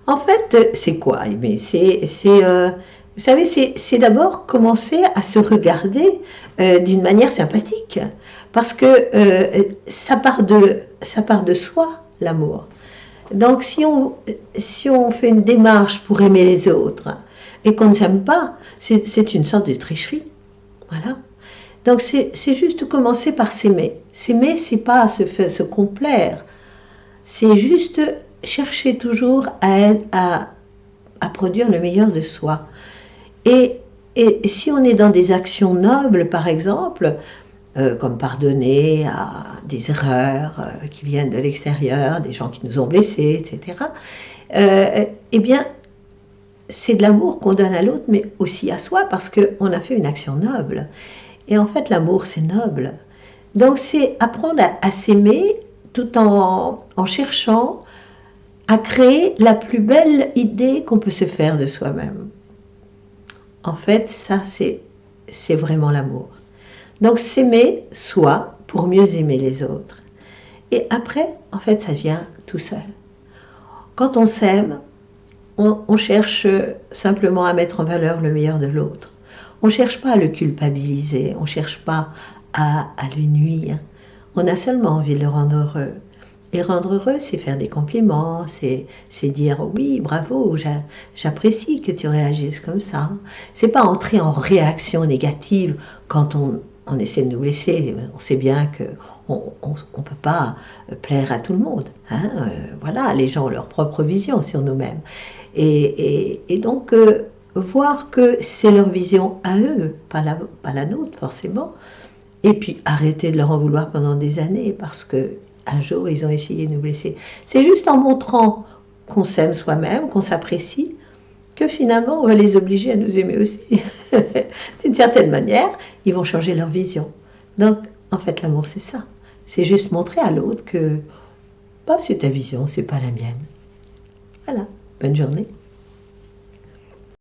En fait, c'est quoi? Eh bien, vous savez, c'est d'abord commencer à se regarder d'une manière sympathique. Parce que ça part de soi, l'amour. Donc, si on fait une démarche pour aimer les autres et qu'on ne s'aime pas, c'est une sorte de tricherie. Voilà. Donc, c'est juste commencer par s'aimer. S'aimer, c'est pas se complaire. C'est juste chercher toujours à produire le meilleur de soi. Et, et si on est dans des actions nobles, par exemple, comme pardonner à des erreurs qui viennent de l'extérieur, des gens qui nous ont blessés, etc., eh bien, c'est de l'amour qu'on donne à l'autre, mais aussi à soi, parce qu'on a fait une action noble. Et en fait, l'amour, c'est noble. Donc, c'est apprendre à s'aimer tout en cherchant à créer la plus belle idée qu'on peut se faire de soi-même. En fait, ça, c'est vraiment l'amour. Donc, s'aimer soi pour mieux aimer les autres. Et après, en fait, ça vient tout seul. Quand on s'aime, on cherche simplement à mettre en valeur le meilleur de l'autre. On ne cherche pas à le culpabiliser, on ne cherche pas à lui nuire. On a seulement envie de le rendre heureux. Et rendre heureux, c'est faire des compliments, c'est dire oui, bravo, j'apprécie que tu réagisses comme ça. C'est pas entrer en réaction négative quand on essaie de nous blesser. On sait bien que on peut pas plaire à tout le monde. Hein. Voilà, les gens ont leur propre vision sur nous-mêmes. Et donc, voir que c'est leur vision à eux, pas la nôtre forcément. Et puis arrêter de leur en vouloir pendant des années parce que un jour ils ont essayé de nous blesser. C'est juste en montrant qu'on s'aime soi-même, qu'on s'apprécie, que finalement on va les obliger à nous aimer aussi. D'une certaine manière, ils vont changer leur vision. Donc en fait l'amour c'est ça. C'est juste montrer à l'autre que bah, c'est ta vision, c'est pas la mienne. Voilà, bonne journée.